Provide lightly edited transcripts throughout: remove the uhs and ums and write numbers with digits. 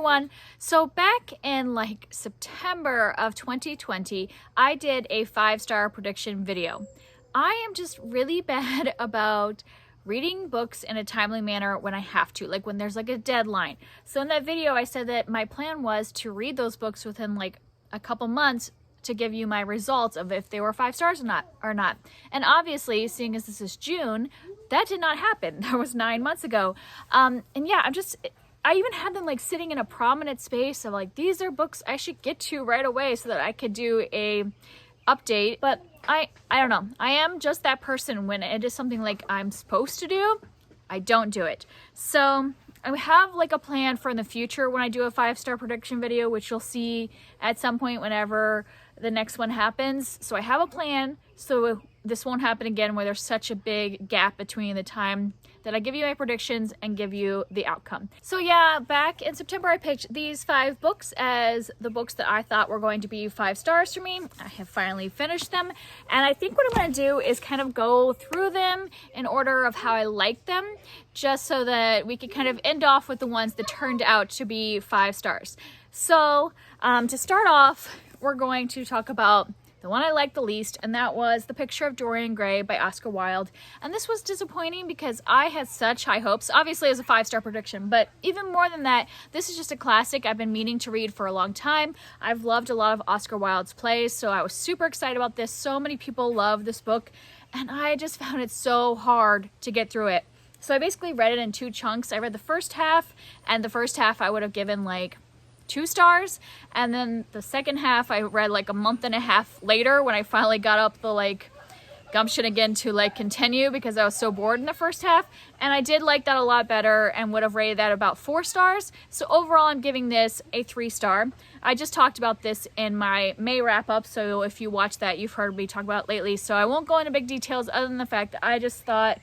everyone. So back in like September of 2020, I did a 5-star prediction video. I am just really bad about reading books in a timely manner when I have to, like when there's like a deadline. So in that video, I said that my plan was to read those books within like a couple months to give you my results of if they were 5 stars or not. And obviously, seeing as this is June, that did not happen. That was 9 months ago. And yeah, I even had them like sitting in a prominent space of like, these are books I should get to right away so that I could do a update. But I don't know. I am just that person. When it is something like I'm supposed to do, I don't do it. So I have like a plan for in the future when I do a 5-star prediction video, which you'll see at some point whenever the next one happens. So I have a plan so this won't happen again where there's such a big gap between the time that I give you my predictions and give you the outcome. So yeah, back in September, I picked these 5 books as the books that I thought were going to be 5 stars for me. I have finally finished them. And I think what I'm gonna do is kind of go through them in order of how I like them, just so that we could kind of end off with the ones that turned out to be 5 stars. So to start off, we're going to talk about the one I liked the least, and that was The Picture of Dorian Gray by Oscar Wilde. And this was disappointing because I had such high hopes, obviously as a 5-star prediction, but even more than that, this is just a classic I've been meaning to read for a long time. I've loved a lot of Oscar Wilde's plays, so I was super excited about this. So many people love this book, and I just found it so hard to get through it. So I basically read it in 2 chunks. I read the first half, and the first half I would have given like 2 stars, and then the second half I read like a month and a half later when I finally got up the like gumption again to like continue because I was so bored in the first half, and I did like that a lot better and would have rated that about 4 stars. So overall I'm giving this a 3-star. I just talked about this in my May wrap-up, so if you watch that, you've heard me talk about it lately, so I won't go into big details other than the fact that I just thought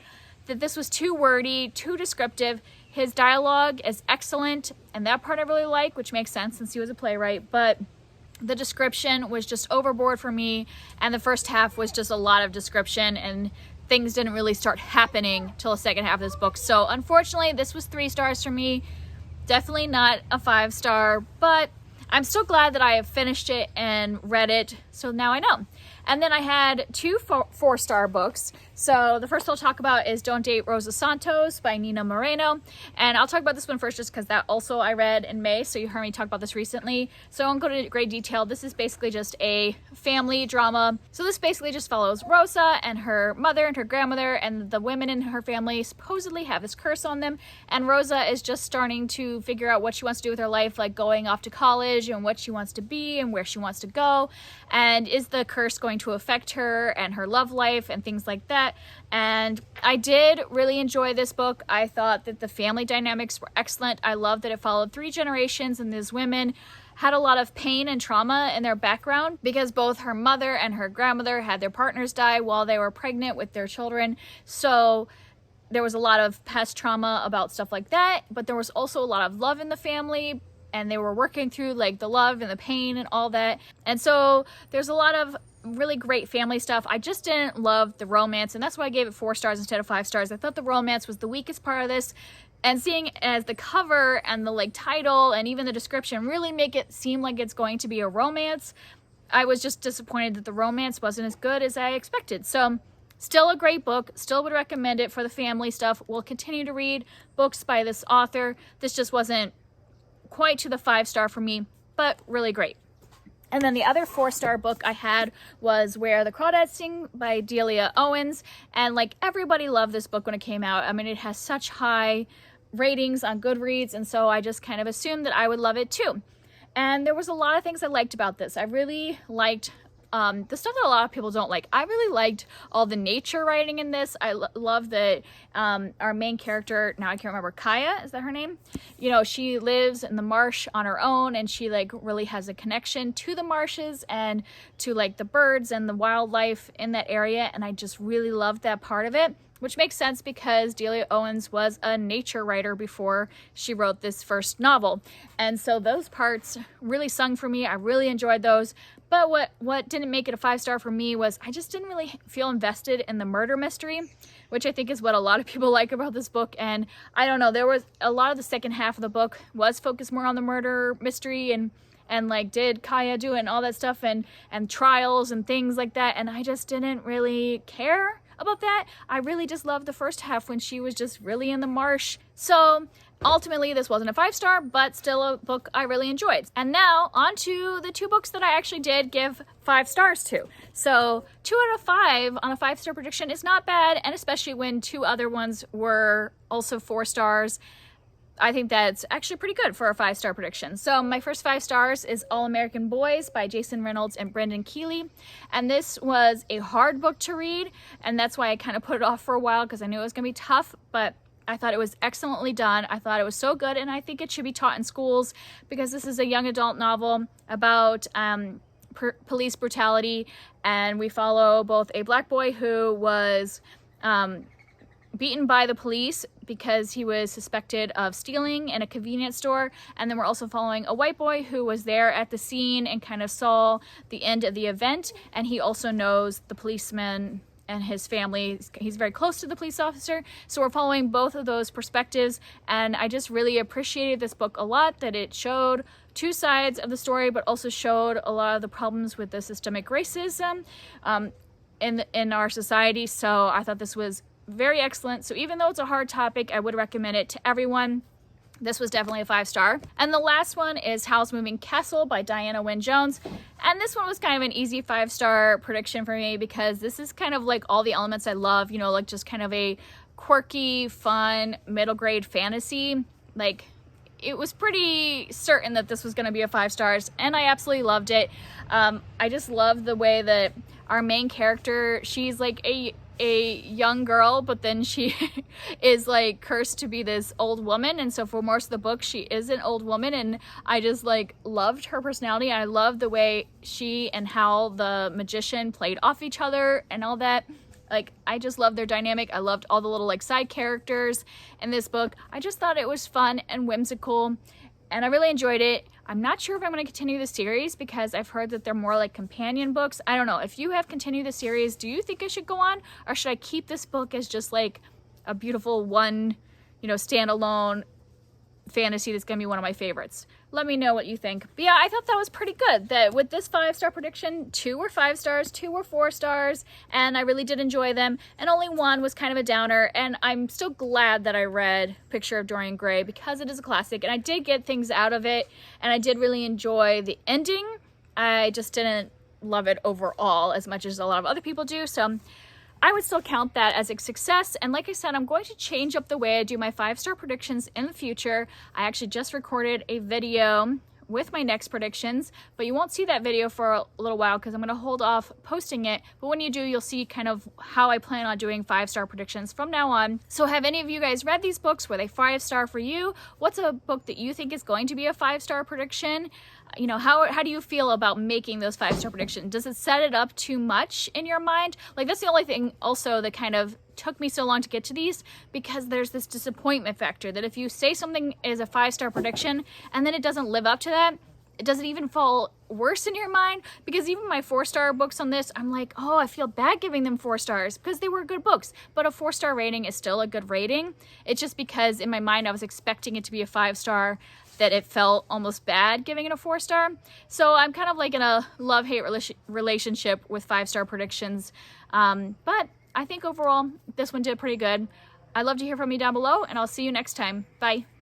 that this was too wordy, too descriptive. His dialogue is excellent, and that part I really like, which makes sense since he was a playwright, but the description was just overboard for me, and the first half was just a lot of description, and things didn't really start happening till the second half of this book. So unfortunately, this was 3 stars for me. Definitely not a 5-star, but I'm still glad that I have finished it and read it, so now I know. And then I had 2 4-star books. So the first I'll talk about is Don't Date Rosa Santos by Nina Moreno. And I'll talk about this one first just because that also I read in May, so you heard me talk about this recently. So I won't go into great detail. This is basically just a family drama. So this basically just follows Rosa and her mother and her grandmother, and the women in her family supposedly have this curse on them. And Rosa is just starting to figure out what she wants to do with her life, like going off to college and what she wants to be and where she wants to go. And is the curse going to affect her and her love life and things like that? And I did really enjoy this book. I thought that the family dynamics were excellent. I loved that it followed 3 generations, and these women had a lot of pain and trauma in their background because both her mother and her grandmother had their partners die while they were pregnant with their children. So there was a lot of past trauma about stuff like that, but there was also a lot of love in the family, and they were working through like the love and the pain and all that. And so there's a lot of really great family stuff. I just didn't love the romance, and that's why I gave it 4 stars instead of 5 stars. I thought the romance was the weakest part of this, and seeing as the cover and the like title and even the description really make it seem like it's going to be a romance, I was just disappointed that the romance wasn't as good as I expected. So still a great book, still would recommend it for the family stuff. We'll continue to read books by this author. This just wasn't quite to the 5-star for me, but really great. And then the other 4-star book I had was Where the Crawdad Sing by Delia Owens. And like everybody loved this book when it came out. I mean, it has such high ratings on Goodreads, and so I just kind of assumed that I would love it too. And there was a lot of things I liked about this. I really liked the stuff that a lot of people don't like. I really liked all the nature writing in this. I love that our main character, now I can't remember, Kaya, is that her name? You know, she lives in the marsh on her own, and she like really has a connection to the marshes and to like the birds and the wildlife in that area, and I just really loved that part of it. which makes sense because Delia Owens was a nature writer before she wrote this first novel. And so those parts really sung for me. I really enjoyed those. But what didn't make it a 5-star for me was I just didn't really feel invested in the murder mystery, which I think is what a lot of people like about this book. And I don't know, there was a lot of the second half of the book was focused more on the murder mystery and like, did Kaya do it and all that stuff and trials and things like that. And I just didn't really care about that. I really just loved the first half when she was just really in the marsh. So ultimately this wasn't a 5-star, but still a book I really enjoyed. And now on to the 2 books that I actually did give 5 stars to. So 2 out of 5 on a 5-star prediction is not bad, and especially when 2 other ones were also 4 stars. I think that's actually pretty good for a 5-star prediction. So my first 5 stars is All American Boys by Jason Reynolds and Brendan Keeley. And this was a hard book to read, and that's why I kind of put it off for a while because I knew it was going to be tough, but I thought it was excellently done. I thought it was so good, and I think it should be taught in schools because this is a young adult novel about police brutality, and we follow both a black boy who was beaten by the police because he was suspected of stealing in a convenience store, and then we're also following a white boy who was there at the scene and kind of saw the end of the event, and he also knows the policeman and his family. He's very close to the police officer, so we're following both of those perspectives, and I just really appreciated this book a lot, that it showed 2 sides of the story but also showed a lot of the problems with the systemic racism in our society. So I thought this was very excellent. So even though it's a hard topic, I would recommend it to everyone. This was definitely a 5-star. And the last one is Howl's Moving Castle by Diana Wynne Jones. And this one was kind of an easy 5-star prediction for me because this is kind of like all the elements I love, you know, like just kind of a quirky, fun, middle grade fantasy. Like, it was pretty certain that this was going to be a 5 stars, and I absolutely loved it. I just love the way that our main character, she's like a young girl, but then she is like cursed to be this old woman, and so for most of the book she is an old woman, and I just like loved her personality. I loved the way she and Hal the magician played off each other and all that. Like, I just loved their dynamic. I loved all the little like side characters in this book. I just thought it was fun and whimsical, and I really enjoyed it. I'm not sure if I'm going to continue the series because I've heard that they're more like companion books. I don't know. If you have continued the series, do you think I should go on, or should I keep this book as just like a beautiful one, you know, standalone fantasy that's going to be one of my favorites? Let me know what you think. But yeah, I thought that was pretty good. That with this 5-star prediction, 2 were 5 stars, 2 were 4 stars, and I really did enjoy them. And only 1 was kind of a downer. And I'm still glad that I read Picture of Dorian Gray because it is a classic, and I did get things out of it, and I did really enjoy the ending. I just didn't love it overall as much as a lot of other people do. So I would still count that as a success. And like I said, I'm going to change up the way I do my 5-star predictions in the future. I actually just recorded a video with my next predictions, but you won't see that video for a little while because I'm going to hold off posting it. But when you do, you'll see kind of how I plan on doing 5-star predictions from now on. So have any of you guys read these books? Were they 5-star for you? What's a book that you think is going to be a 5-star prediction? You know, how do you feel about making those 5-star predictions? Does it set it up too much in your mind? Like, that's the only thing also that kind of took me so long to get to these, because there's this disappointment factor that if you say something is a 5-star prediction and then it doesn't live up to that, it doesn't even fall worse in your mind. Because even my 4-star books on this, I'm like, oh, I feel bad giving them 4 stars because they were good books, but a 4-star rating is still a good rating. It's just because in my mind I was expecting it to be a 5-star that it felt almost bad giving it a 4-star. So I'm kind of like in a love-hate relationship with 5-star predictions. But I think overall this one did pretty good. I'd love to hear from you down below, and I'll see you next time. Bye.